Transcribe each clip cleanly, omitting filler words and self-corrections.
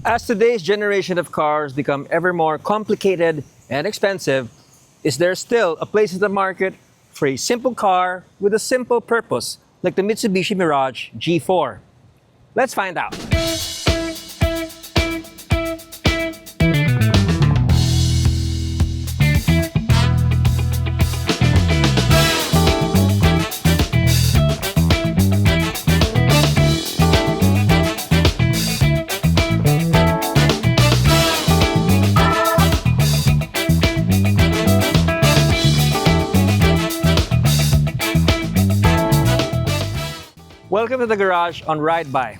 As today's generation of cars become ever more complicated and expensive, is there still a place in the market for a simple car with a simple purpose, like the Mitsubishi Mirage G4? Let's find out. Welcome to the garage on Ridebuyph.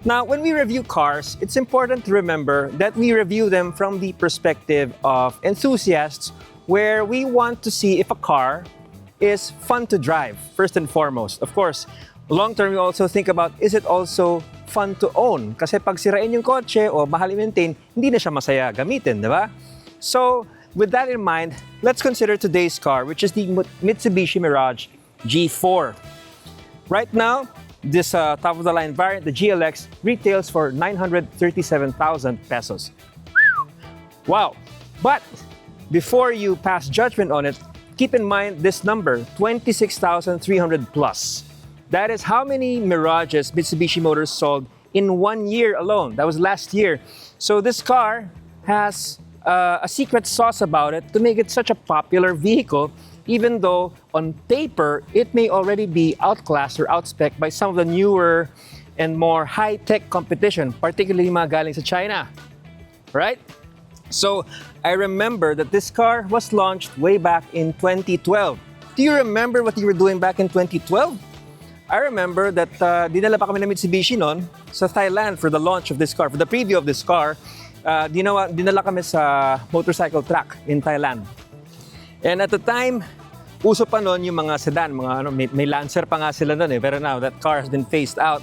Now, when we review cars, it's important to remember that we review them from the perspective of enthusiasts, where we want to see if a car is fun to drive, first and foremost. Of course, long term, we also think about, is it also fun to own? Kasi pag sirain yung kotse o mahal i-maintain, hindi na siya masaya gamitin, di ba? So, with that in mind, let's consider today's car, which is the Mitsubishi Mirage G4. Right now, this top-of-the-line variant, the GLS, retails for 937,000 pesos. Wow! But before you pass judgment on it, keep in mind this number, 26,300 plus. That is how many Mirages Mitsubishi Motors sold in 1 year alone. That was last year. So this car has a secret sauce about it to make it such a popular vehicle, even though on paper, it may already be outclassed or outspec'd by some of the newer and more high-tech competition, particularly mga galing sa China, right? So, I remember that this car was launched way back in 2012. Do you remember what you were doing back in 2012? I remember that dinala pa kami ng Mitsubishi noon sa Thailand for the launch of this car, for the preview of this car. Dinala kami sa motorcycle track in Thailand. And at the time, uso pa noon yung mga sedan, may Lancer pa nga sila noon eh. Pero now that car has been phased out.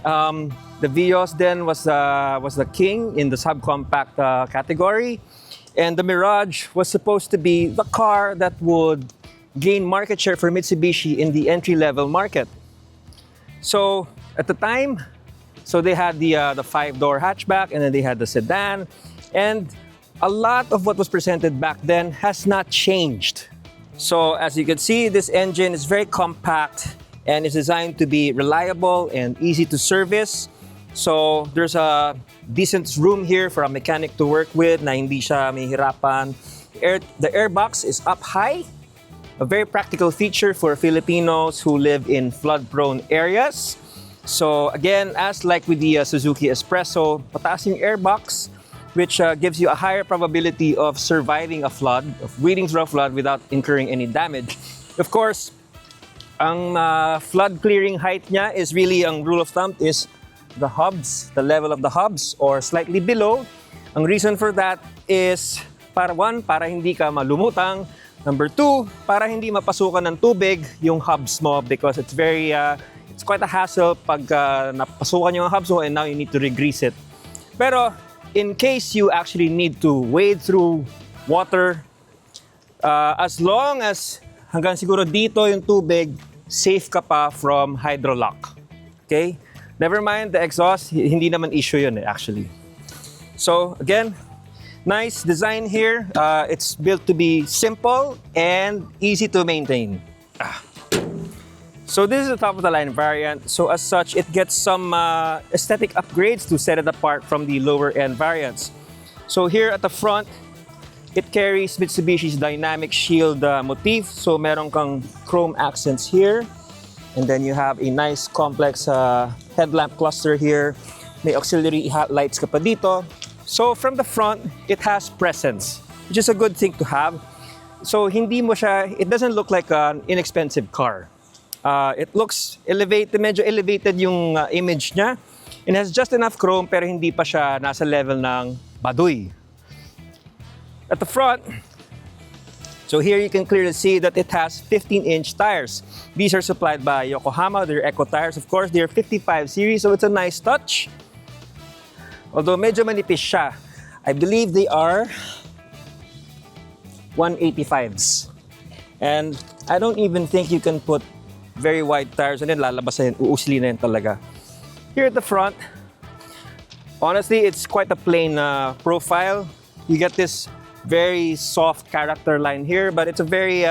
The Vios then was the king in the subcompact category, and the Mirage was supposed to be the car that would gain market share for Mitsubishi in the entry-level market. So at the time, they had the 5-door hatchback, and then they had the sedan, and a lot of what was presented back then has not changed. So as you can see, this engine is very compact and is designed to be reliable and easy to service. So there's a decent room here for a mechanic to work with na hindi siya mahihirapan. The airbox is up high, a very practical feature for Filipinos who live in flood-prone areas. So again, as like with the Suzuki Espresso, pataas yung airbox, which gives you a higher probability of surviving a flood, of breathing through a flood without incurring any damage. Of course, ang flood clearing height niya is really, ang rule of thumb is the hubs, the level of the hubs, or slightly below. Ang reason for that is, para hindi ka malumutang. Number 2, para hindi mapasukan ng tubig yung hubs mo, because it's quite a hassle pag napasukan yung hubs mo and now you need to re-grease it. Pero in case you actually need to wade through water, as long as hanggang siguro dito yung tubig, safe ka pa from hydrolock. Okay? Never mind the exhaust, hindi naman issue yun actually. So again, nice design here. It's built to be simple and easy to maintain. So this is the top-of-the-line variant. So as such, it gets some aesthetic upgrades to set it apart from the lower-end variants. So here at the front, it carries Mitsubishi's dynamic shield motif. So meron kang chrome accents here. And then you have a nice complex headlamp cluster here. May auxiliary lights ka pa dito. So from the front, it has presence, which is a good thing to have. So it doesn't look like an inexpensive car. It looks elevated, medyo elevated yung image niya. It has just enough chrome pero hindi pa siya nasa level ng Baduy. At the front, so here you can clearly see that it has 15-inch tires. These are supplied by Yokohama. They're Eco tires, of course. They're 55 series, so it's a nice touch. Although medyo manipis siya. I believe they are 185s. And I don't even think you can put very wide tires and then lalabas na yun, uusli na yun talaga. Here at the front, Honestly, it's quite a plain profile. You get this very soft character line here, but it's a very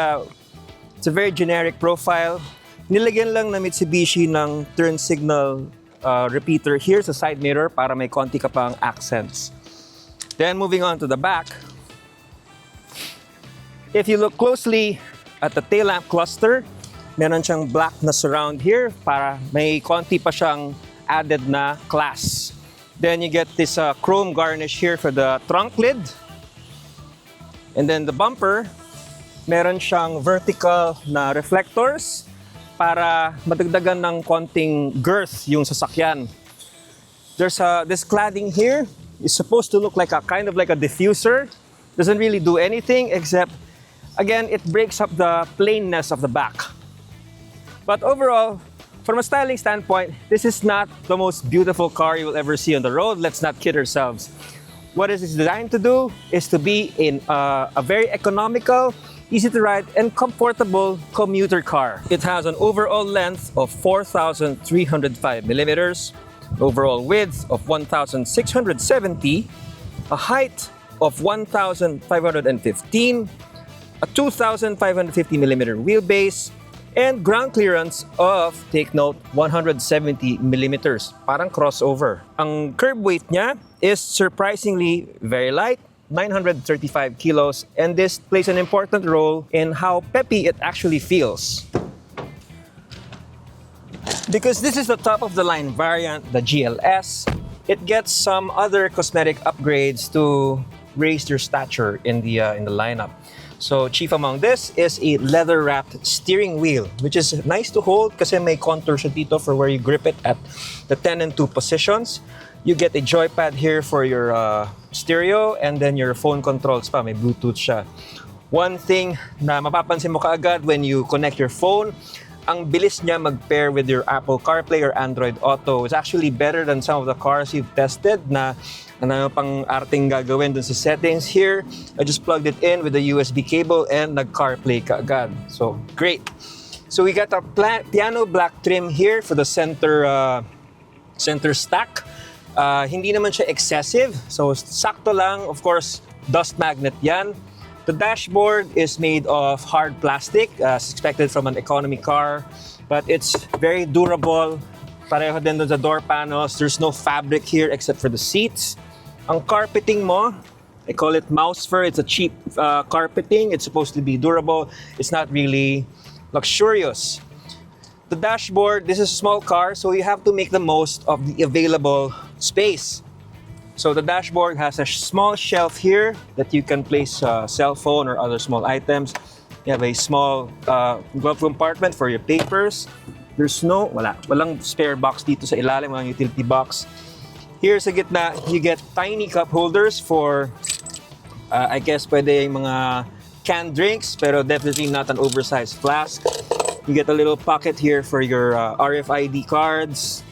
generic profile. Nilagyan lang na Mitsubishi ng turn signal repeater here sa side mirror para may konti ka pang accents. Then moving on to the back, if you look closely at the tail lamp cluster, meron siyang black na surround here para may konti pa siyang added na class. Then you get this chrome garnish here for the trunk lid. And then the bumper, meron siyang vertical na reflectors para madagdagan ng konting girth yung sasakyan. There's this cladding here. It's supposed to look like a kind of like a diffuser. Doesn't really do anything except, again, it breaks up the plainness of the back. But overall, from a styling standpoint, this is not the most beautiful car you will ever see on the road. Let's not kid ourselves. What it is designed to do is to be in a very economical, easy to ride, and comfortable commuter car. It has an overall length of 4,305 millimeters, overall width of 1,670, a height of 1,515, a 2,550 millimeter wheelbase, and ground clearance of, take note, 170 millimeters. Parang crossover. Ang curb weight niya is surprisingly very light, 935 kilos, and this plays an important role in how peppy it actually feels. Because this is the top of the line variant, the GLS, it gets some other cosmetic upgrades to raise your stature in the lineup. So chief among this is a leather-wrapped steering wheel, which is nice to hold kasi may contour siya dito for where you grip it at the 10 and 2 positions. You get a joypad here for your stereo, and then your phone controls pa, may Bluetooth siya. One thing na mapapansin mo kaagad when you connect your phone, ang bilis niya mag-pair with your Apple CarPlay or Android Auto. It's actually better than some of the cars you've tested na ano pang arting gagawin dun sa settings. Here, I just plugged it in with a USB cable and nag-CarPlay kaagad. So, great. So we got our piano black trim here for the center stack. Hindi naman siya excessive, so sakto lang. Of course, dust magnet yan. The dashboard is made of hard plastic, as expected from an economy car, but it's very durable. Pareho din dun sa door panels. There's no fabric here except for the seats. Ang carpeting mo, I call it mouse fur. It's a cheap carpeting. It's supposed to be durable. It's not really luxurious. The dashboard, this is a small car, so you have to make the most of the available space. So the dashboard has a small shelf here that you can place a cell phone or other small items. You have a small glove compartment for your papers. There's walang spare box dito sa ilalim, walang utility box. Here sa gitna, you get tiny cup holders for, I guess, pwede yung mga canned drinks, pero definitely not an oversized flask. You get a little pocket here for your RFID cards,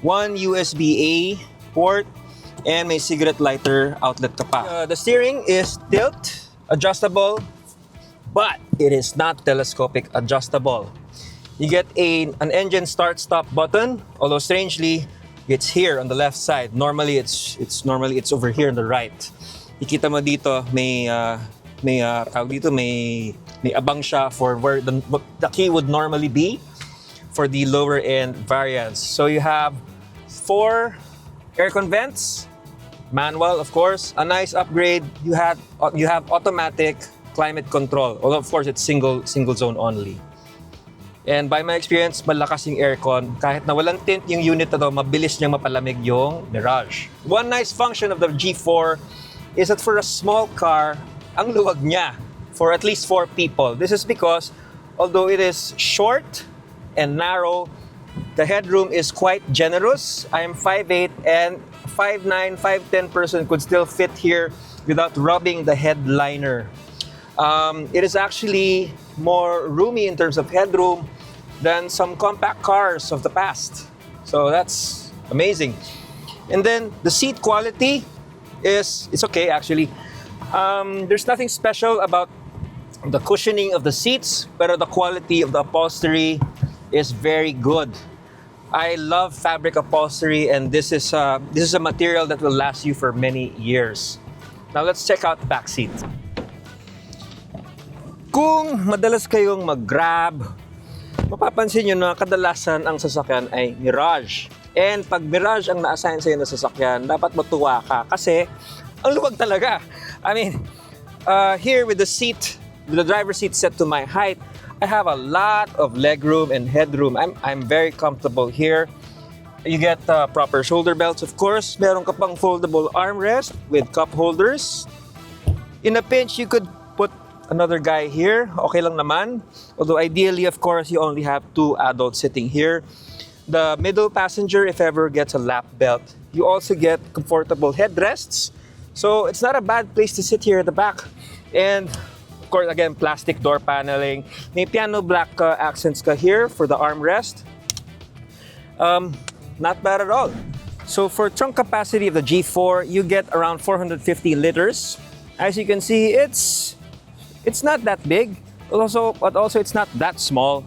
one USB-A port, and may cigarette lighter outlet ka pa. The steering is tilt adjustable, but it is not telescopic adjustable. You get an engine start-stop button, although strangely, it's here on the left side. Normally, it's over here on the right. Ikita mo dito, may abang siya for where the key would normally be for the lower end variants. So you have 4 aircon vents, manual of course. A nice upgrade. You have automatic climate control. Although of course it's single zone only. And by my experience, malakas yung aircon. Kahit na walang tint yung unit na to, mabilis niyang mapalamig yung Mirage. One nice function of the G4 is that for a small car, ang luwag niya for at least 4 people. This is because although it is short and narrow, the headroom is quite generous. I am 5'8", and 5'9", 5'10" person could still fit here without rubbing the headliner. It is actually more roomy in terms of headroom than some compact cars of the past. So that's amazing. And then the seat quality it's okay actually. There's nothing special about the cushioning of the seats, but the quality of the upholstery is very good. I love fabric upholstery, and this is a material that will last you for many years. Now let's check out the back seat. Kung madalas kayong mag-grab, mapapansin nyo na kadalasan ang sasakyan ay Mirage. And pag Mirage ang na-assign sa'yo na sasakyan, dapat matuwa ka kasi ang luwag talaga. I mean, here with the driver's seat set to my height, I have a lot of legroom and headroom. I'm very comfortable here. You get proper shoulder belts, of course. Meron ka pang foldable armrest with cup holders. In a pinch, you could put another guy here. Okay lang naman. Although ideally, of course, you only have 2 adults sitting here. The middle passenger, if ever, gets a lap belt. You also get comfortable headrests. So it's not a bad place to sit here at the back. And of course, again, plastic door paneling. May piano black accents ka here for the armrest. Not bad at all. So for trunk capacity of the G4, you get around 450 liters. As you can see, it's not that big, but also it's not that small.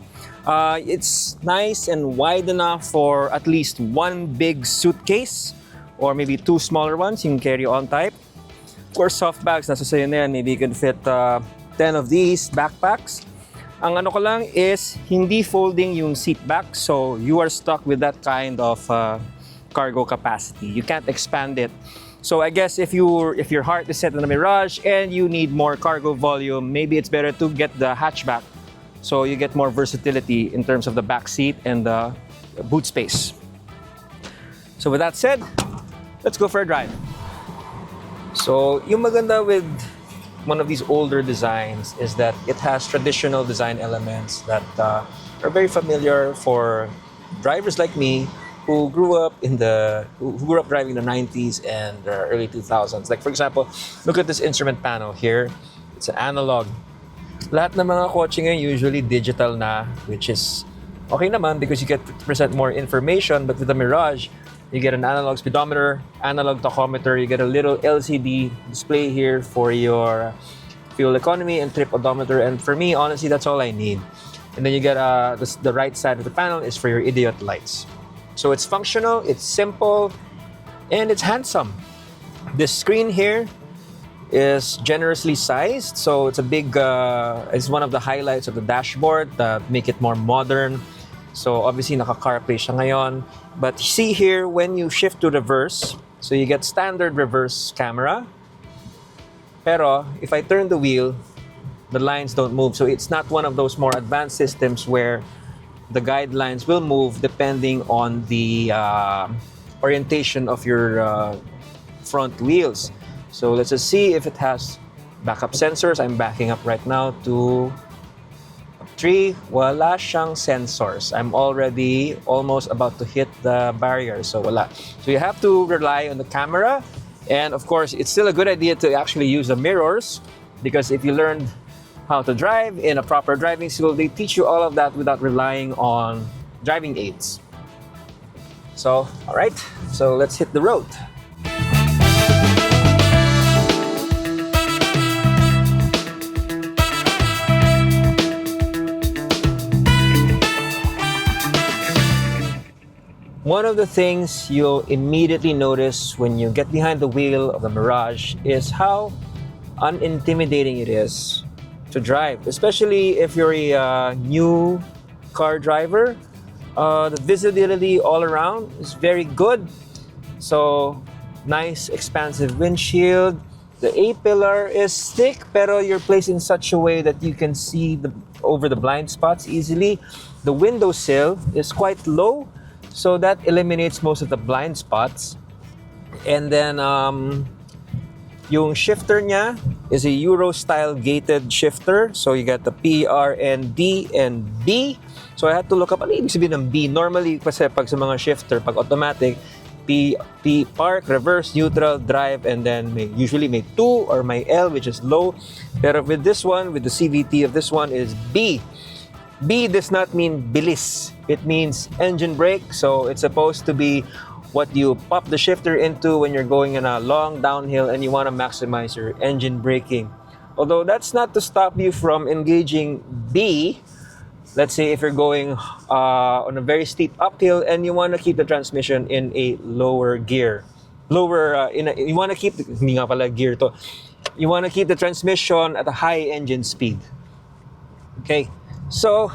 It's nice and wide enough for at least 1 big suitcase or maybe 2 smaller ones you can carry on type. Of course, soft bags, nasa sayo na yan. Maybe you can fit 10 of these backpacks. Ang ano ko lang is hindi folding yung seat back, so you are stuck with that kind of cargo capacity. You can't expand it. So I guess if your heart is set on a Mirage and you need more cargo volume, maybe it's better to get the hatchback. So you get more versatility in terms of the back seat and the boot space. So with that said, let's go for a drive. So yung maganda with one of these older designs is that it has traditional design elements that are very familiar for drivers like me who grew up driving the 90s and early 2000s. Like for example, look at this instrument panel here. It's an analog. Lahat ng mga kotse ngayon usually digital na, which is okay naman because you get 50% more information. But with the Mirage, you get an analog speedometer, analog tachometer, you get a little LCD display here for your fuel economy and trip odometer. And for me, honestly, that's all I need. And then you get the right side of the panel is for your idiot lights. So it's functional, it's simple, and it's handsome. This screen here is generously sized, so it's a big, it's one of the highlights of the dashboard that make it more modern. So obviously naka-CarPlay siya ngayon. But see here, when you shift to reverse, so you get standard reverse camera. Pero if I turn the wheel, the lines don't move. So it's not one of those more advanced systems where the guidelines will move depending on the orientation of your front wheels. So let's just see if it has backup sensors. I'm backing up right now to 3. Wala siyang sensors. I'm already almost about to hit the barrier. So wala. So you have to rely on the camera. And of course, it's still a good idea to actually use the mirrors, because if you learned how to drive in a proper driving school, they teach you all of that without relying on driving aids. So, all right. So let's hit the road. One of the things you'll immediately notice when you get behind the wheel of the Mirage is how unintimidating it is to drive, especially if you're a new car driver. The visibility all around is very good. So, nice expansive windshield. The A-pillar is thick, pero you're placed in such a way that you can see over the blind spots easily. The windowsill is quite low, so that eliminates most of the blind spots. And then, yung shifter niya is a Euro-style gated shifter. So you got the P, R, N, D, and B. So I had to look up, ano ibig sabihin ng B? Normally, kasi pag sa mga shifter, pag automatic, P, park, reverse, neutral, drive, and then usually may 2 or may L, which is low. Pero with this one, with the CVT of this one is B. B does not mean bilis. It means engine brake. So it's supposed to be what you pop the shifter into when you're going in a long downhill and you want to maximize your engine braking. Although that's not to stop you from engaging B, Let's say if you're going on a very steep uphill and you want to keep the transmission in a lower gear. You want to keep, hindi nga pala gear to. You want to keep the transmission at a high engine speed. Okay, so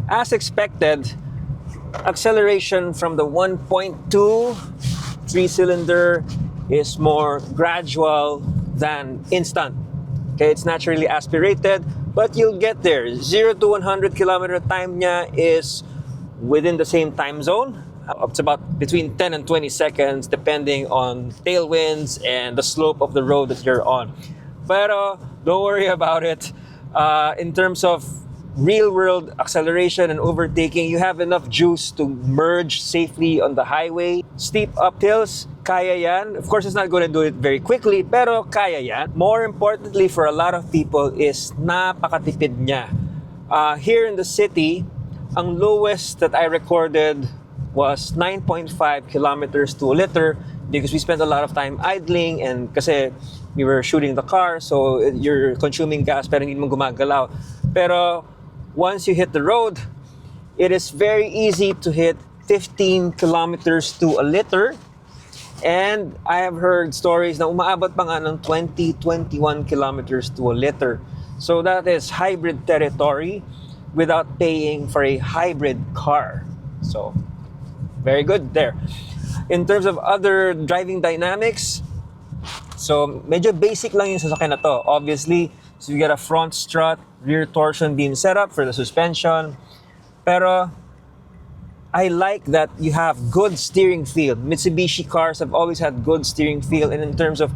as expected, acceleration from the 1.2 3-cylinder is more gradual than instant. Okay, it's naturally aspirated, but you'll get there. 0 to 100 kilometer time niya is within the same time zone. It's about between 10 and 20 seconds depending on tailwinds and the slope of the road that you're on. Pero don't worry about it. In terms of real-world acceleration and overtaking, you have enough juice to merge safely on the highway. Steep uphills, kaya yan. Of course, it's not going to do it very quickly, pero kaya yan. More importantly for a lot of people is napakatipid niya. Here in the city, ang lowest that I recorded was 9.5 kilometers to a liter because we spent a lot of time idling and kasi we were shooting the car, so you're consuming gas pero hindi mo gumagalaw. Pero once you hit the road, it is very easy to hit 15 kilometers to a liter. And I have heard stories na umaabot pa nga ng 20, 21 kilometers to a liter. So that is hybrid territory without paying for a hybrid car. So, very good there. In terms of other driving dynamics, so medyo basic lang yung sasakyan na to. Obviously, so you get a front strut, rear torsion beam setup for the suspension. Pero I like that you have good steering feel. Mitsubishi cars have always had good steering feel, and in terms of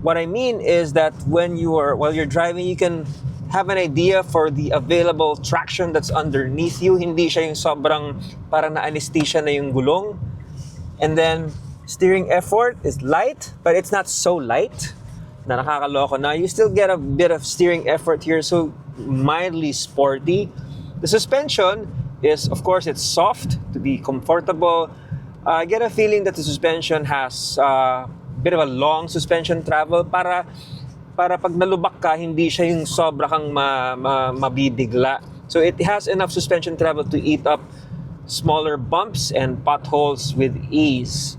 what I mean is that while you're driving, you can have an idea for the available traction that's underneath you. Hindi siya yung sobrang parang na-anesthesia na yung gulong. And then steering effort is light, but it's not so light na nakakaloko na. You still get a bit of steering effort here, so mildly sporty. The suspension is, of course, it's soft to be comfortable. I get a feeling that the suspension has a bit of a long suspension travel para pag nalubak ka, hindi siya yung sobra kang mabibigla. So it has enough suspension travel to eat up smaller bumps and potholes with ease.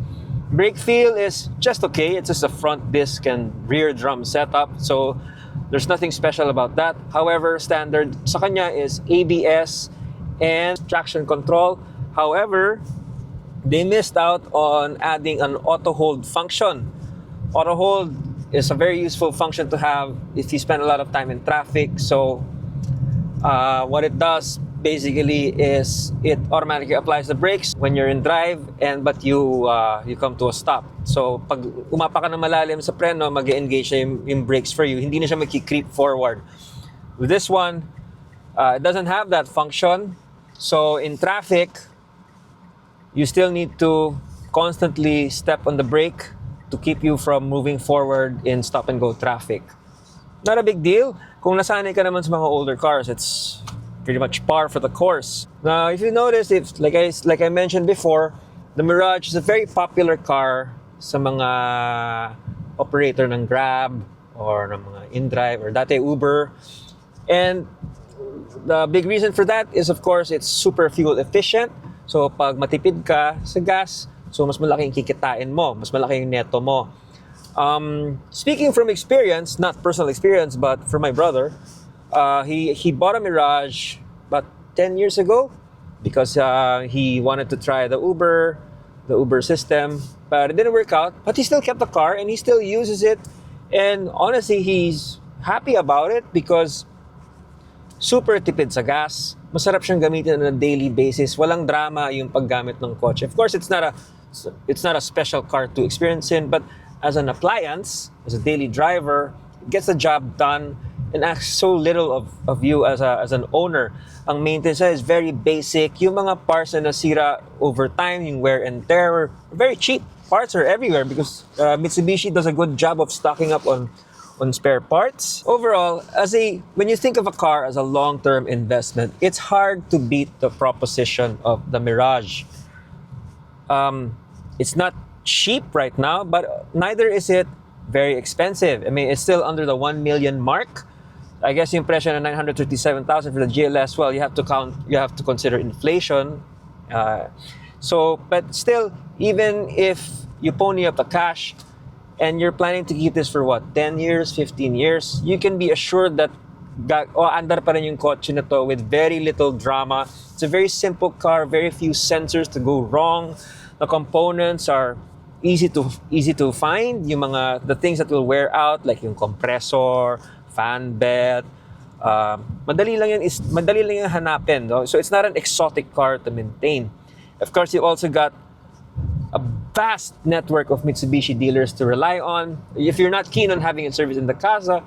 Brake feel is just okay. It's just a front disc and rear drum setup. So there's nothing special about that. However, standard sa kanya is ABS and traction control. However, they missed out on adding an auto hold function. Auto hold is a very useful function to have if you spend a lot of time in traffic. So what it does basically is it automatically applies the brakes when you're in drive but you come to a stop. So pag umapa ka na malalim sa preno, mag-engage na yung brakes for you. Hindi na siya mag-creep forward. With this one, it doesn't have that function. So in traffic, you still need to constantly step on the brake to keep you from moving forward in stop-and-go traffic. Not a big deal. Kung nasanay ka naman sa mga older cars, it's pretty much par for the course. Now, if you notice, like I mentioned before, the Mirage is a very popular car sa mga operator ng Grab or ng mga InDrive or dati Uber. And the big reason for that is, of course, it's super fuel efficient. So, pag matipid ka sa gas, so mas malaki yung kikitain mo, mas malaki yung neto mo. Speaking from experience, not personal experience, but from my brother, he bought a Mirage about 10 years ago because he wanted to try the Uber system, but it didn't work out. But he still kept the car and he still uses it. And honestly, he's happy about it because super tipid sa gas. Masarap siyang gamitin on a daily basis. Walang drama yung paggamit ng kotse. Of course, it's not a special car to experience in, but as an appliance, as a daily driver, it gets the job done and asks so little of you as an owner. Ang maintenance is very basic. Yung mga parts na nasira over time, yung wear and tear, are very cheap. Parts are everywhere because Mitsubishi does a good job of stocking up on spare parts. Overall, when you think of a car as a long-term investment, it's hard to beat the proposition of the Mirage. It's not cheap right now, but neither is it very expensive. I mean, it's still under the 1 million mark. I guess yung presyo na 937,000 for the GLS, well, you have to consider inflation. But still, even if you pony up the cash and you're planning to keep this for what, 10 years, 15 years, you can be assured that andar pa rin yung kotse na to with very little drama. It's a very simple car, very few sensors to go wrong. The components are easy to find. The things that will wear out, like yung compressor, fan belt, madali lang yan hanapin. No? So it's not an exotic car to maintain. Of course, you also got a vast network of Mitsubishi dealers to rely on. If you're not keen on having it serviced in the casa,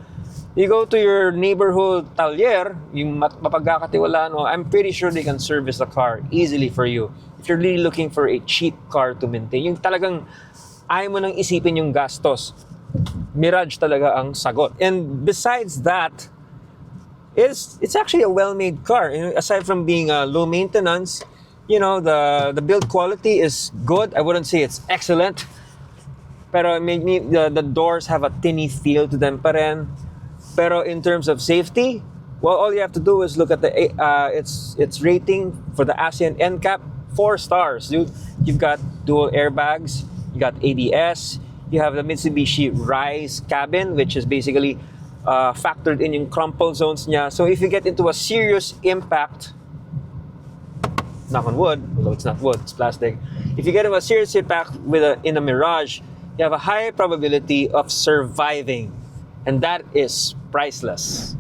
you go to your neighborhood talyer, yung mapagkakatiwalaan mo, I'm pretty sure they can service the car easily for you. If you're really looking for a cheap car to maintain, yung talagang ayaw mo nang isipin yung gastos, Mirage talaga ang sagot. And besides that, it's actually a well-made car. Aside from being low maintenance, the build quality is good. I wouldn't say it's excellent, pero maybe the doors have a tinny feel to them pa rin. Pero in terms of safety, well, all you have to do is look at its rating for the ASEAN NCAP, 4 stars. You've got dual airbags, you got ABS, you have the Mitsubishi Rise cabin, which is basically factored in yung crumple zones niya. So if you get into a serious impact, knock on wood, although it's not wood, it's plastic. If you get into a serious impact in a Mirage, you have a high probability of surviving. And that is priceless.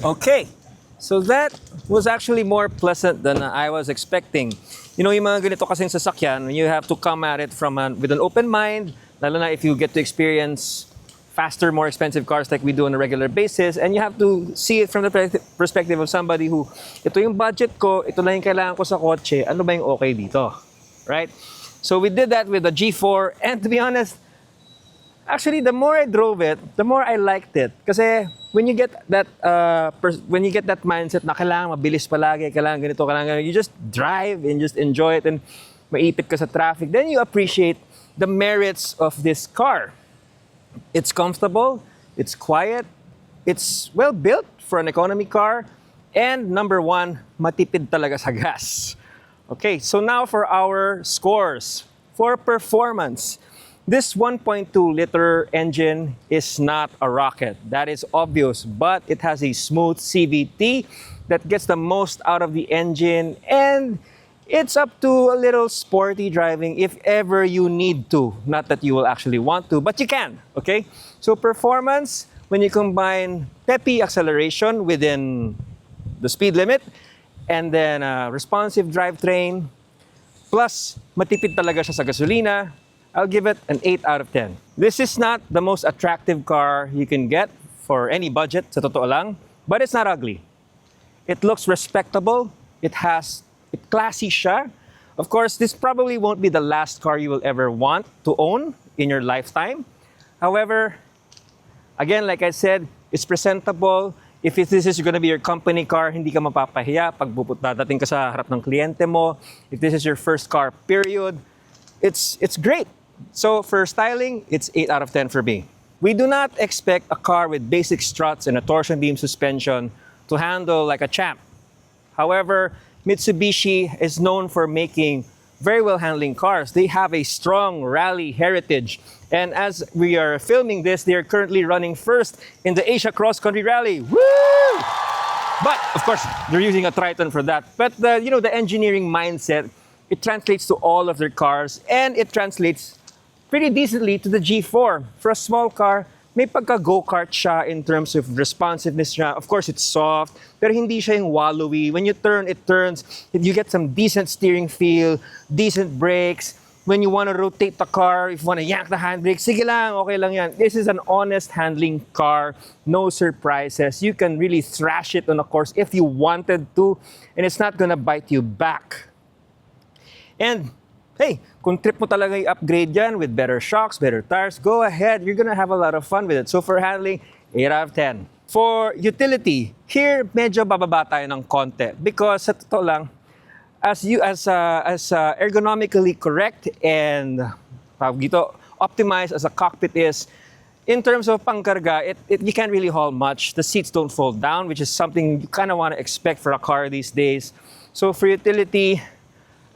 Okay, so that was actually more pleasant than I was expecting. Yung mga ganito kasing sasakyan, you have to come at it with an open mind, lalo na if you get to experience faster, more expensive cars like we do on a regular basis, and you have to see it from the perspective of somebody who, ito yung budget ko, ito lang yung kailangan ko sa kotse, ano ba yung okay dito? Right? So we did that with the G4, and to be honest, actually, the more I drove it, the more I liked it. Kasi when you get that mindset na kailangan mabilis palagi, kailangan ganito, you just drive and just enjoy it and maipit ka sa traffic, then you appreciate the merits of this car. It's comfortable, it's quiet, it's well built for an economy car, and number 1, matipid talaga sa gas. Okay, so now for our scores. For performance, this 1.2-liter engine is not a rocket. That is obvious, but it has a smooth CVT that gets the most out of the engine, and it's up to a little sporty driving if ever you need to. Not that you will actually want to, but you can, okay? So performance, when you combine peppy acceleration within the speed limit, and then a responsive drivetrain, plus matipid talaga siya sa gasolina, I'll give it an 8 out of 10. This is not the most attractive car you can get for any budget, sa totoo lang, but it's not ugly. It looks respectable, classy siya. Of course, this probably won't be the last car you will ever want to own in your lifetime. However, again, like I said, it's presentable. If this is going to be your company car, hindi ka mapapahiya pag dadating ka sa harap ng kliyente mo. If this is your first car, period, it's great. So for styling, it's 8 out of 10 for me. We do not expect a car with basic struts and a torsion beam suspension to handle like a champ. However, Mitsubishi is known for making very well handling cars. They have a strong rally heritage. And as we are filming this, they are currently running first in the Asia Cross Country Rally. Woo! But of course, they're using a Triton for that. But the engineering mindset, it translates to all of their cars, and it translates pretty decently to the G4. For a small car, may pagka-go-kart siya in terms of responsiveness niya. Of course, it's soft, pero hindi siya yung wallowy. When you turn, it turns. You get some decent steering feel, decent brakes. When you want to rotate the car, if you want to yank the handbrake, sige lang, okay lang yan. This is an honest handling car, no surprises. You can really thrash it on a course if you wanted to, and it's not gonna bite you back. And hey, kung trip mo talaga i-upgrade yan with better shocks, better tires, go ahead. You're gonna have a lot of fun with it. So for handling, 8 out of 10. For utility, here medyo bababa tayo ng konti because sa totoo lang, as ergonomically correct and optimized as a cockpit is, in terms of pangkarga, you can't really haul much. The seats don't fold down, which is something you kind of want to expect for a car these days. So for utility,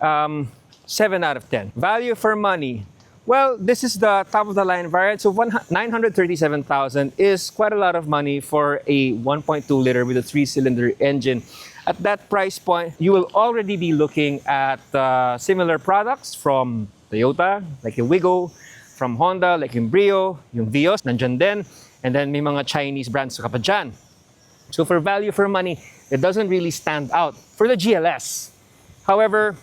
7 out of 10. Value for money. Well, this is the top of the line variant. So 937,000 is quite a lot of money for a 1.2 liter with a 3-cylinder engine. At that price point, you will already be looking at similar products from Toyota, like yung Wigo, from Honda, like yung Brio, yung Vios, nandyan din, and then may mga Chinese brands ka pa dyan. So for value for money, it doesn't really stand out for the GLS. However,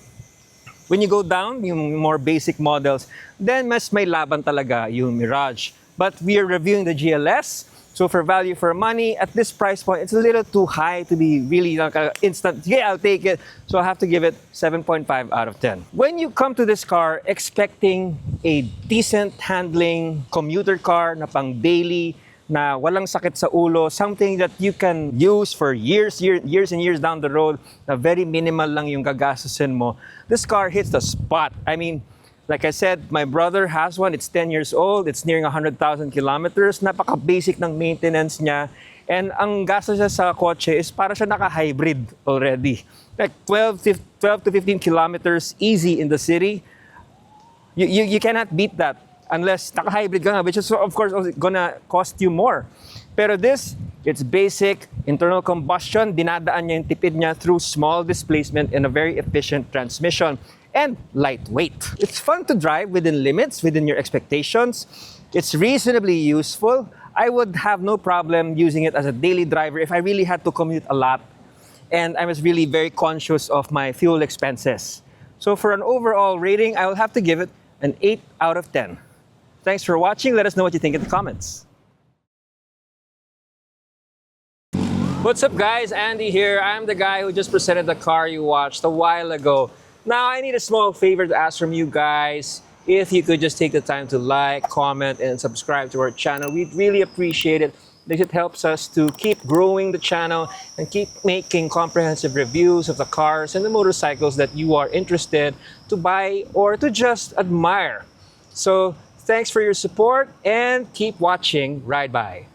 when you go down, yung more basic models, then mas may laban talaga yung Mirage. But we are reviewing the GLS. So for value for money, at this price point, it's a little too high to be really instant, yeah, I'll take it. So I have to give it 7.5 out of 10. When you come to this car expecting a decent handling commuter car na pang daily, na walang sakit sa ulo, something that you can use for years and years down the road, na very minimal lang yung gagastusin mo, this car hits the spot. I mean, like I said, my brother has one. It's 10 years old. It's nearing 100,000 kilometers. Napaka-basic ng maintenance niya. And ang gastos niya sa kotse is para siya naka-hybrid already. Like 12 to 15 kilometers easy in the city. You cannot beat that unless naka-hybrid ka nga, which is of course gonna cost you more. Pero this, it's basic, internal combustion. Dinadaan niya yung tipid niya through small displacement and a very efficient transmission. And lightweight. It's fun to drive within limits, within your expectations. It's reasonably useful. I would have no problem using it as a daily driver if I really had to commute a lot and I was really very conscious of my fuel expenses. So for an overall rating, I will have to give it an 8 out of 10. Thanks for watching. Let us know what you think in the comments. What's up guys, Andy here. I'm the guy who just presented the car you watched a while ago. Now, I need a small favor to ask from you guys. If you could just take the time to like, comment, and subscribe to our channel, we'd really appreciate it because it helps us to keep growing the channel and keep making comprehensive reviews of the cars and the motorcycles that you are interested to buy or to just admire. So, thanks for your support and keep watching Ridebuyph.